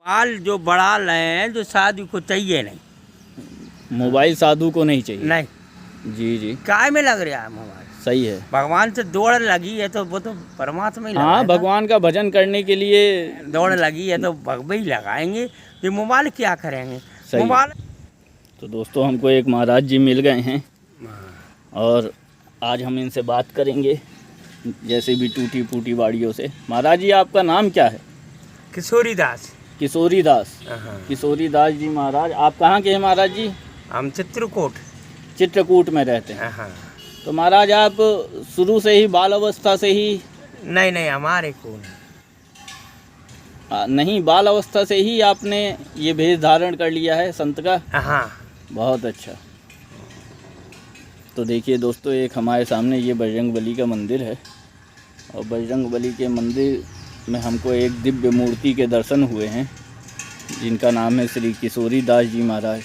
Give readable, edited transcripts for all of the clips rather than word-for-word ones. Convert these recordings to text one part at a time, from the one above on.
बाल जो बढ़ा रहे हैं जो साधु को चाहिए नहीं, मोबाइल साधु को नहीं चाहिए। नहीं जी जी, काय में लग रहा है मोबाइल। सही है। भगवान से दौड़ लगी है तो वो तो परमात्मा ही हाँ, लगाएगा। भगवान का भजन करने के लिए दौड़ लगी है तो भगवान ही लगाएंगे। ये मोबाइल क्या करेंगे सही। मोबाइल। तो दोस्तों हमको एक महाराज जी मिल गए हैं और आज हम इनसे बात करेंगे जैसे भी टूटी फूटी बाड़ियों से। महाराज जी आपका नाम क्या है? किशोरी दास। किशोरी दास। हाँ। किशोरी दास जी महाराज, आप कहाँ के हैं महाराज जी? हम चित्रकूट। चित्रकूट में रहते हैं। हाँ। तो महाराज आप शुरू से ही बाल अवस्था से ही? नहीं हमारे को नहीं, बाल अवस्था से ही आपने ये भेष धारण कर लिया है संत का? हाँ। बहुत अच्छा। तो देखिए दोस्तों, एक हमारे सामने ये बजरंगबली का मंदिर है और बजरंगबली के मंदिर में हमको एक दिव्य मूर्ति के दर्शन हुए हैं जिनका नाम है श्री किशोरी दास जी महाराज।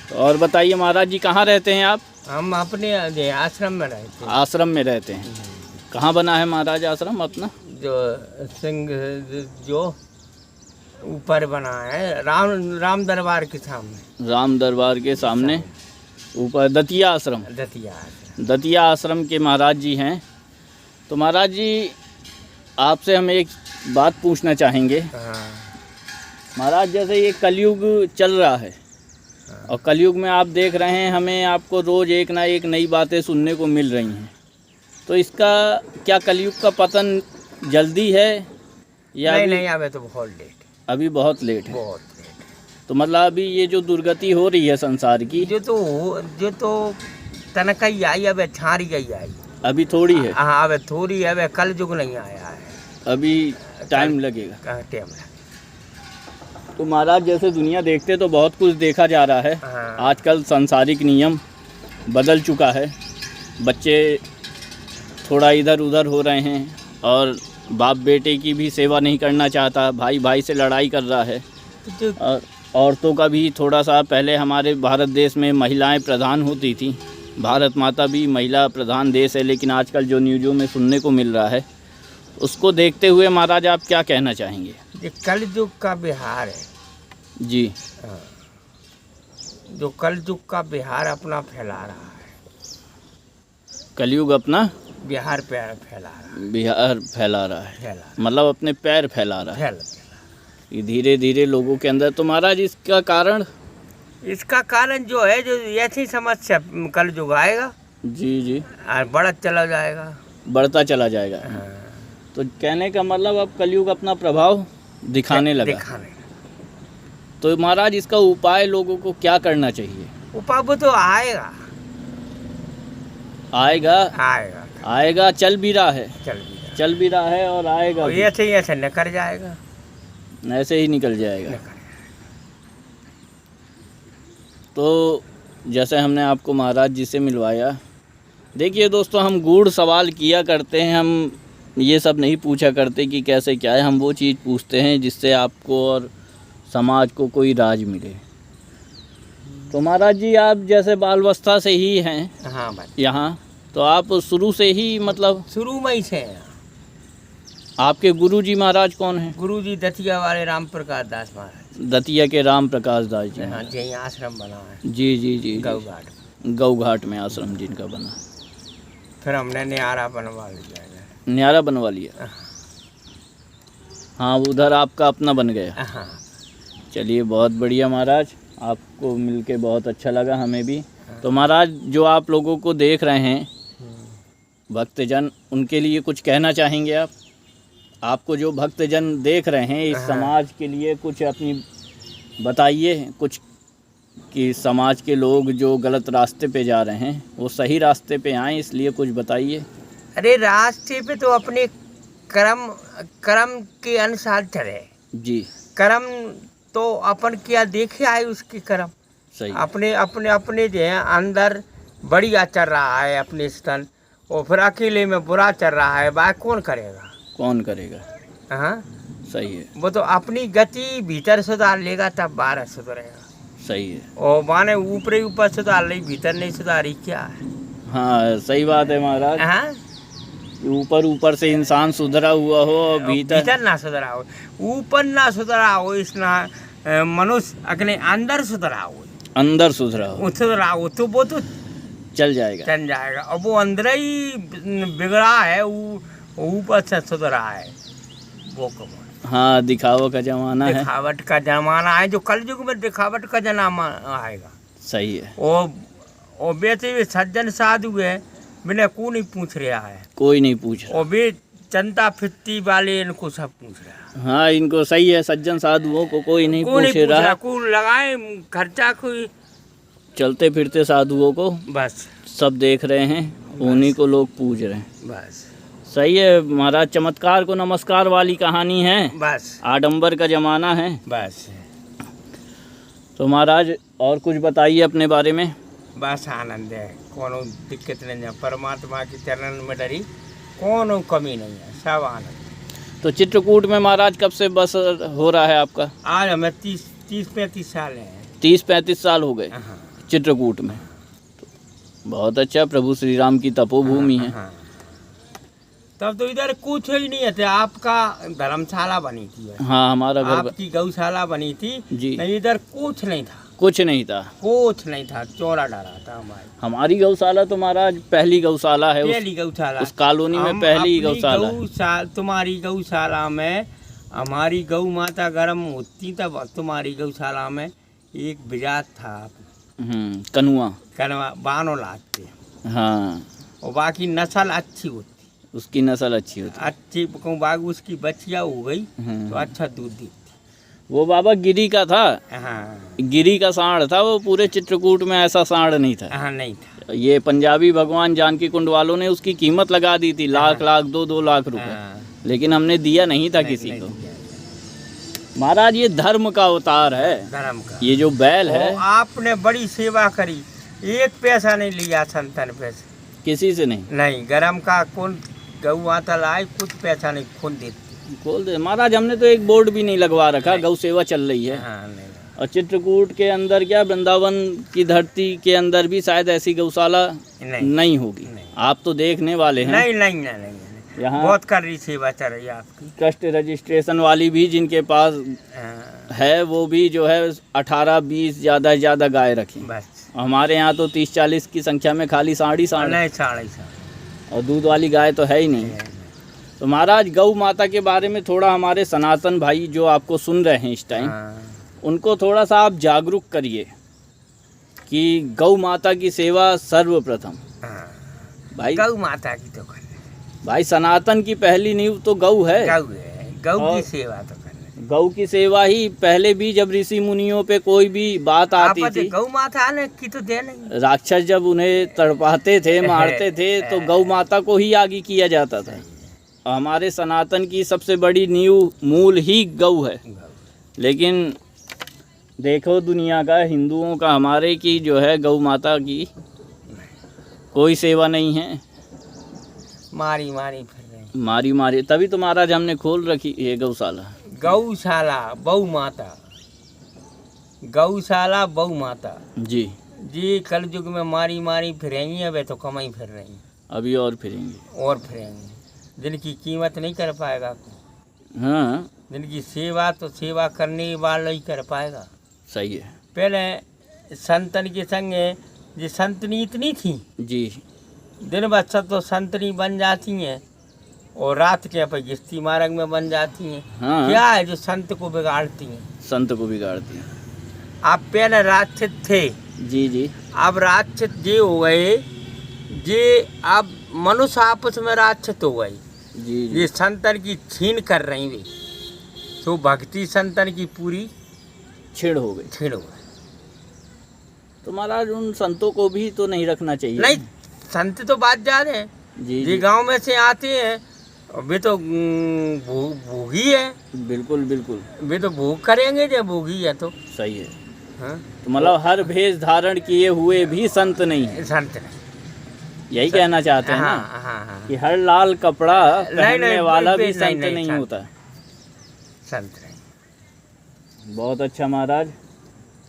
तो और बताइए महाराज जी, कहाँ रहते हैं आप? हम अपने आश्रम में रहते हैं। आश्रम में रहते हैं। कहाँ बना है महाराज आश्रम अपना? जो सिंह जो ऊपर बना है राम दरबार के सामने। राम दरबार के सामने ऊपर दतिया आश्रम। दतिया आश्रम के महाराज जी हैं। तो महाराज जी आपसे हम एक बात पूछना चाहेंगे। महाराज जैसे ये कलयुग चल रहा है और कलयुग में आप देख रहे हैं हमें आपको रोज़ एक ना एक नई बातें सुनने को मिल रही हैं। तो इसका क्या कलयुग का पतन जल्दी है या नहीं अभी तो बहुत लेट। अभी बहुत लेट है। बहुत लेट। तो मतलब अभी ये जो दुर्गति हो रही है संसार की, जो तो तनक ही आई, अब छारी गई आई, अभी थोड़ी है। हाँ अब थोड़ी है, अब कल युग नहीं आया है, अभी टाइम लगेगा। टाइम लगेगा। तो महाराज जैसे दुनिया देखते तो बहुत कुछ देखा जा रहा है। हाँ। आजकल सांसारिक नियम बदल चुका है, बच्चे थोड़ा इधर उधर हो रहे हैं और बाप बेटे की भी सेवा नहीं करना चाहता, भाई भाई से लड़ाई कर रहा है। और औरतों का भी थोड़ा सा, पहले हमारे भारत देश में महिलाएं प्रधान होती थी, भारत माता भी महिला प्रधान देश है, लेकिन आजकल जो न्यूज़ों में सुनने को मिल रहा है उसको देखते हुए महाराज आप क्या कहना चाहेंगे? ये कलयुग का बिहार है जी। जो कलयुग का बिहार अपना फैला रहा है। कलयुग अपना बिहार पैर फैला रहा है। बिहार फैला रहा है, मतलब अपने पैर फैला रहा है ये धीरे धीरे लोगों के अंदर। तो महाराज इसका कारण जो है, जो ऐसी समस्या कलयुग आएगा। जी। और बढ़ता चला जाएगा। तो कहने का मतलब अब कलयुग अपना प्रभाव दिखाने लगा। तो महाराज इसका उपाय लोगों को क्या करना चाहिए? उपाय वो तो आएगा, चल भी रहा है और आएगा। ऐसे निकल जाएगा, ऐसे ही निकल जाएगा। तो जैसे हमने आपको महाराज जी से मिलवाया, देखिए दोस्तों, हम गूढ़ सवाल किया करते हैं, हम ये सब नहीं पूछा करते कि कैसे क्या है। हम वो चीज़ पूछते हैं जिससे आपको और समाज को कोई राज मिले। तो महाराज जी आप जैसे बालावस्था से ही हैं। हाँ यहाँ, तो आप शुरू से ही, मतलब शुरू में ही से। आपके गुरुजी महाराज कौन हैं? गुरुजी दतिया वाले राम प्रकाश दास महाराज। दतिया के राम प्रकाश दास जी। हाँ जी, आश्रम बना है। जी। गौ घाट में आश्रम जिनका बना। फिर हमने न्यारा बनवा लिया। हाँ, उधर आपका अपना बन गया। हाँ। चलिए बहुत बढ़िया महाराज, आपको मिलके बहुत अच्छा लगा, हमें भी। तो महाराज जो आप लोगों को देख रहे हैं भक्तजन, उनके लिए कुछ कहना चाहेंगे आप? आपको जो भक्तजन देख रहे हैं, इस समाज के लिए कुछ अपनी बताइए कुछ, कि समाज के लोग जो गलत रास्ते पे जा रहे हैं वो सही रास्ते पे आएँ, इसलिए कुछ बताइए। अरे रास्ते पे तो अपने कर्म के अनुसार चले जी। कर्म तो अपन क्या देखे आए, उसके कर्म सही। अपने जो है अंदर बढ़िया चल रहा है अपने स्थल, और फिर अकेले में बुरा चल रहा है, बात कौन करेगा? हाँ सही है। वो तो अपनी गति भीतर सुधार लेगा तब बाहर सुधरेगा। सही है। और माने ऊपर सुधार ली, भीतर नहीं सुधारी, क्या है? हाँ सही बात है महाराज। हाँ ऊपर ऊपर से इंसान सुधरा हुआ हो और भीतर ना सुधरा हो, ऊपर ना सुधरा हो, इस ना मनुष्य अपने अंदर सुधरा हो, अंदर सुधरा हो, सुधरा हो तो वो तो चल जाएगा। और वो अंदर ही बिगड़ा है, ऊपर से सुधरा है वो कब। हाँ, दिखावा का जमाना है, दिखावट का जमाना है, जो कल युग में दिखावट का जमाना आएगा। सही है। और वैसे भी सज्जन साधु है, बिना को नहीं पूछ रहा है, कोई नहीं पूछ रहा। और वे चंदा फिरती वाले इनको सब पूछ रहा है। हाँ, इनको सही है, सज्जन साधुओं को कोई नहीं पूछ रहा। को लगाए खर्चा कोई, चलते फिरते साधुओं को बस सब देख रहे हैं, उन्हीं को लोग पूज रहे हैं। बस सही है महाराज, चमत्कार को नमस्कार वाली कहानी है, बस आडंबर का जमाना है। बस तो महाराज और कुछ बताइए अपने बारे में। बस आनंद है, कोनो दिक्कत नहीं है, परमात्मा के चरण में डरी कोनो कमी नहीं है, सब आनंद। तो चित्रकूट में महाराज कब से बस हो रहा है आपका? आज हमें 30-35 साल हैं। 30-35 साल हो गए हाँ। चित्रकूट में। तो बहुत अच्छा, प्रभु श्री राम की तपोभूमि है। हाँ। तब तो इधर कुछ ही नहीं है, आपका धर्मशाला बनी थी। हाँ, हमारा घर, आपकी गौशाला बनी थी जी। नहीं, इधर कुछ नहीं था, कुछ नहीं था, कुछ नहीं था, चौरा डरा था हमारी गौशाला तो महाराज पहली गौशाला है, पहली गौशाला उस कॉलोनी में पहली गौशाला है। तुम्हारी गौशाला में हमारी गौ माता गर्म होती, तब तुम्हारी गौशाला में एक बिजात था, कनुआ बानो लाते। हाँ, और बाकी नस्ल अच्छी होती, उसकी नस्ल अच्छी होती, अच्छी बाग उसकी बच्चिया हो गई तो अच्छा दूध देती। वो बाबा गिरी का था। हाँ, गिरी का सांड था वो, पूरे चित्रकूट में ऐसा सांड नहीं था। हाँ, नहीं था। ये पंजाबी भगवान जानकी कुंड वालों ने उसकी कीमत लगा दी थी, लाख 2 लाख रुपए, लेकिन हमने दिया नहीं था किसी को। महाराज ये धर्म का अवतार है, धर्म का। ये जो बैल है, आपने बड़ी सेवा करी, एक पैसा नहीं लिया संतन पैसे, किसी से नहीं। नहीं, गरम का कौन गौ माता लाए, कुछ पैसा नहीं, खून देती। खोल दे महाराज, हमने तो एक बोर्ड भी नहीं लगवा रखा, गौ सेवा चल रही है। हाँ, नहीं। और चित्रकूट के अंदर क्या, वृंदावन की धरती के अंदर भी शायद ऐसी गौशाला नहीं होगी। आप तो देखने वाले हैं। नहीं। यहाँ बहुत कर रही सेवा चल रही है आपकी। कष्ट रजिस्ट्रेशन वाली भी जिनके पास है, वो भी जो है 18-20 ज़्यादा गाय रखी। बस हमारे यहाँ तो 30-40 की संख्या में खाली साढ़े और दूध वाली गाय तो है ही नहीं। तो महाराज गौ माता के बारे में थोड़ा हमारे सनातन भाई जो आपको सुन रहे हैं इस टाइम, उनको थोड़ा सा आप जागरूक करिए कि गौ माता की सेवा सर्वप्रथम। भाई गौ माता की तो भाई सनातन की पहली नींव तो गौ है, गौ की सेवा तो करनी। गौ की सेवा ही पहले भी जब ऋषि मुनियों पे कोई भी बात आती थी, गौ माता ने की तो दे नहीं। राक्षस जब उन्हें तड़पाते थे, मारते थे, तो गौ माता को ही आगे किया जाता था। हमारे सनातन की सबसे बड़ी नींव मूल ही गौ है। लेकिन देखो दुनिया का, हिंदुओं का, हमारे की जो है गौ माता की कोई सेवा नहीं है, मारी फिर रही, मारी। तभी तो महाराज हमने खोल रखी है गौशाला। गौशाला बहू माता जी कल युग में मारी फिरेंगी, अब तो कमाई फिर रही, अभी और फिरेंगी। जिनकी कीमत नहीं कर पाएगा। हाँ, जिनकी सेवा तो सेवा करने वाला ही कर पाएगा। सही है। पहले संतन के संगे ये संतनी इतनी थी जी, दिन भर सब तो संतनी बन जाती हैं और रात के पर गिस्ती मार्ग में बन जाती हैं। हाँ। क्या है जो संत को बिगाड़ती हैं? संत को बिगाड़ती हैं। आप पहले राक्षस थे जी, अब राक्षस ये हो गए, ये अब मनुष्य आपस में राक्षस हो गए जी। ये संतन की छीन कर रही वे, तो भक्ति संतन की पूरी छेड़ हो गई। तो महाराज उन संतों को भी तो नहीं रखना चाहिए। नहीं, संत तो बात जा रहे हैं जी, गांव में से आते हैं, वे तो भोगी है। बिल्कुल वे तो भोग करेंगे जब भोगी है तो। सही है। हाँ? तो मतलब हर भेष धारण किए हुए भी संत नहीं है। संत नहीं, यही कहना चाहते हैं ना। हाँ। कि हर लाल कपड़ा पहनने वाला भी संत नहीं होता। संत नहीं। बहुत अच्छा महाराज,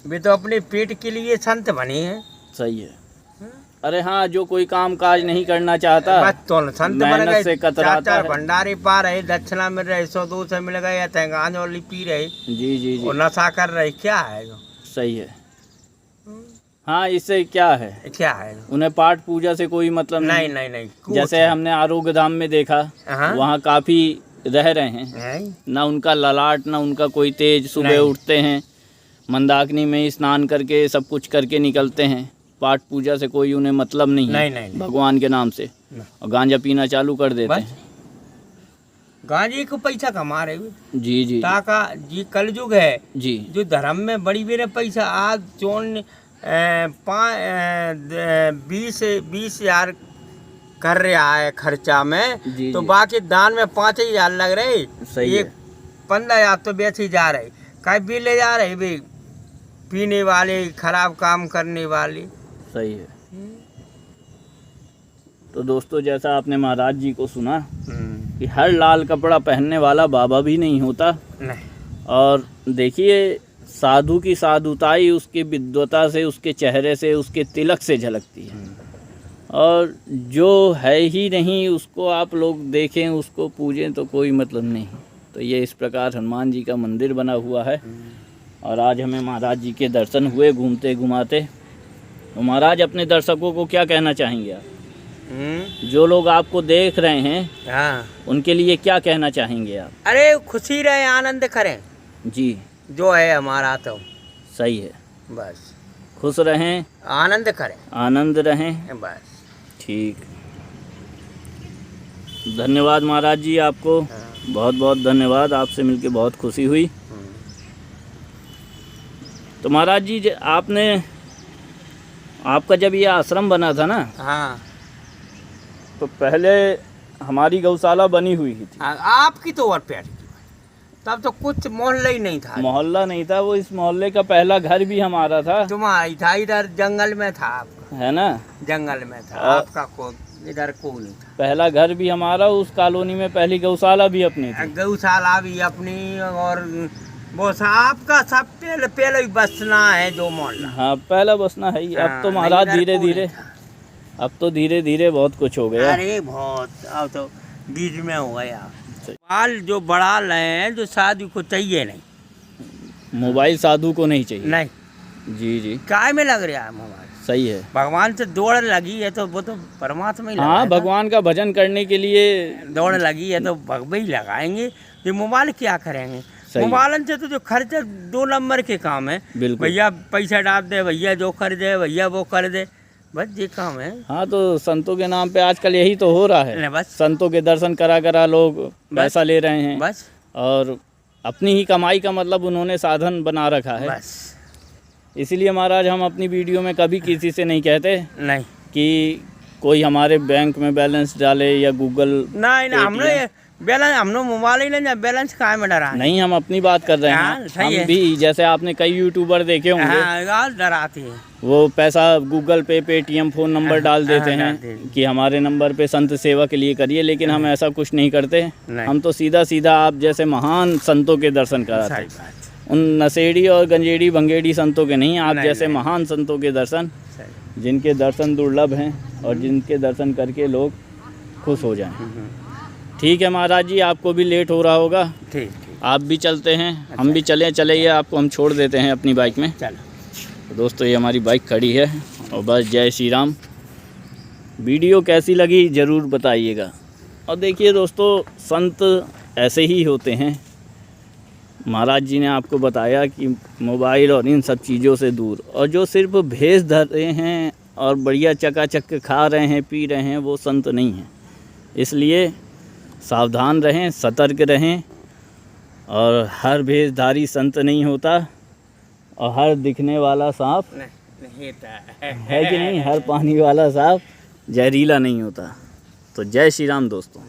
वे तो अपने पेट के लिए संत बने हैं। सही है। अरे हाँ, जो कोई काम काज नहीं करना चाहता बस तो संत बन मेहनत गए, से कतराता चार है। भंडारे पा रहे, दक्षिणा मिल रहे, 100-200 मिल गए, या गांज वाली पी रहे जी जी जी, और नशा कर रहे, क्या है जो? सही है। हाँ, इससे क्या है, क्या है? उन्हें पाठ पूजा से कोई मतलब नहीं नहीं नहीं, कुछ जैसे हमने आरोग्य धाम में देखा, हाँ। वहाँ काफी रह रहे हैं, नहीं। ना उनका ललाट ना उनका कोई तेज, सुबह नहीं। उठते हैं मंदाकिनी में स्नान करके सब कुछ करके निकलते हैं, पाठ पूजा से कोई उन्हें मतलब नहीं है, नहीं। भगवान के नाम से, और गांजा पीना चालू कर देते हैं। गांजे को पैसा कमा रहे हुए जी जी ताका जी, कलयुग है जी, जो धर्म में बड़ी बेरे पैसा आज चोन 20,000 कर रहा है खर्चा में, जी, तो जी। बाकी दान में 5,000 लग रहे, सही एक है। 15,000 तो बेच ही जा रहे, कई भी ले जा रहे भी, पीने वाले, खराब काम करने वाले। सही है। तो दोस्तों, जैसा आपने महाराज जी को सुना कि हर लाल कपड़ा पहनने वाला बाबा भी नहीं होता, नहीं। और देखिए साधु की साधुताई उसकी विद्वता से, उसके चेहरे से, उसके तिलक से झलकती है, और जो है ही नहीं उसको आप लोग देखें, उसको पूजें तो कोई मतलब नहीं। तो ये इस प्रकार हनुमान जी का मंदिर बना हुआ है, और आज हमें महाराज जी के दर्शन हुए घूमते घुमाते। तो महाराज, अपने दर्शकों को क्या कहना चाहेंगे आप? जो लोग आपको देख रहे हैं, हाँ, उनके लिए क्या कहना चाहेंगे आप? अरे खुशी रहे, आनंद करें, जी, जो है हमारा तो सही है। बस खुश रहें, आनंद करें, आनंद रहें, बस। ठीक। धन्यवाद महाराज जी, आपको बहुत बहुत धन्यवाद, आपसे मिलके बहुत खुशी हुई। तो महाराज जी, आपका जब ये आश्रम बना था ना, हाँ, तो पहले हमारी गौशाला बनी हुई थी। आपकी तो और पेट की, तब तो कुछ मोहल्ला ही नहीं था, मोहल्ला नहीं था, वो इस मोहल्ले का पहला घर भी हमारा था। तुम्हारी था, इधर जंगल में था आपका, है ना, जंगल में था आपका, को इधर को नहीं था। पहला घर भी हमारा, उस कॉलोनी में पहली गौशाला भी अपनी थी। गौशाला भी अपनी, और वो आपका सब पहले ही बसना है जो मोहल्ला। हाँ, पहला बसना है ही। अब तो महाराज धीरे धीरे, अब तो धीरे धीरे बहुत कुछ हो गया। अरे बहुत, अब तो बीच में हो गया। बाल जो बढ़ा रहे हैं, जो साधु को चाहिए नहीं, मोबाइल साधु को नहीं चाहिए। नहीं जी जी, काय में लग रहा है मोबाइल, सही है। भगवान से दौड़ लगी है तो वो तो परमात्मा ही हाँ, लगाएगा। भगवान का भजन करने के लिए दौड़ लगी है तो भगवान ही लगाएंगे, ये मोबाइल क्या करेंगे? सही। मोबाइल से तो जो खर्चा 2 नंबर के काम है, बिल्कुल। भैया पैसा डाल दे, भैया जो कर दे, भैया वो कर दे, बस ये काम है। हाँ, तो संतों के नाम पे आजकल यही तो हो रहा है। नहीं, बस संतों के दर्शन करा करा लोग पैसा ले रहे हैं, बस और अपनी ही कमाई का मतलब उन्होंने साधन बना रखा है। बस। इसीलिए महाराज, हम अपनी वीडियो में कभी किसी से नहीं कहते नहीं कि कोई हमारे बैंक में बैलेंस डाले या गूगल। नहीं, हमने बैलेंस, हमने मोबाइल ही नहीं, बैलेंस काय में डरा? नहीं, हम अपनी बात कर रहे हाँ, हैं। सही हम है। भी, जैसे आपने कई यूट्यूबर देखे होंगे, हाँ, डराती है। वो पैसा गूगल पे, पेटीएम, फ़ोन नंबर डाल देते हाँ, हैं डाल देते। कि हमारे नंबर पे संत सेवा के लिए करिए, लेकिन हम ऐसा कुछ नहीं करते। नहीं। हम तो सीधा सीधा आप जैसे महान संतों के दर्शन कराते सही हैं, बात। उन नशेड़ी और गंजेड़ी भंगेड़ी संतों के नहीं, आप नहीं, जैसे नहीं। महान संतों के दर्शन, सही। जिनके दर्शन दुर्लभ हैं और जिनके दर्शन करके लोग खुश हो जाएं। ठीक है महाराज जी, आपको भी लेट हो रहा होगा, ठीक, आप भी चलते हैं। हम भी चलिए, आपको हम छोड़ देते हैं अपनी बाइक में। चलो। तो दोस्तों, ये हमारी बाइक खड़ी है, और बस जय श्री राम। वीडियो कैसी लगी ज़रूर बताइएगा। और देखिए दोस्तों, संत ऐसे ही होते हैं। महाराज जी ने आपको बताया कि मोबाइल और इन सब चीज़ों से दूर, और जो सिर्फ भेष धर रहे हैं और बढ़िया चकाचक खा रहे हैं, पी रहे हैं, वो संत नहीं हैं। इसलिए सावधान रहें, सतर्क रहें, और हर भेषधारी संत नहीं होता, और हर दिखने वाला सांप नहीं है कि नहीं, हर पानी वाला सांप जहरीला नहीं होता। तो जय श्री राम दोस्तों।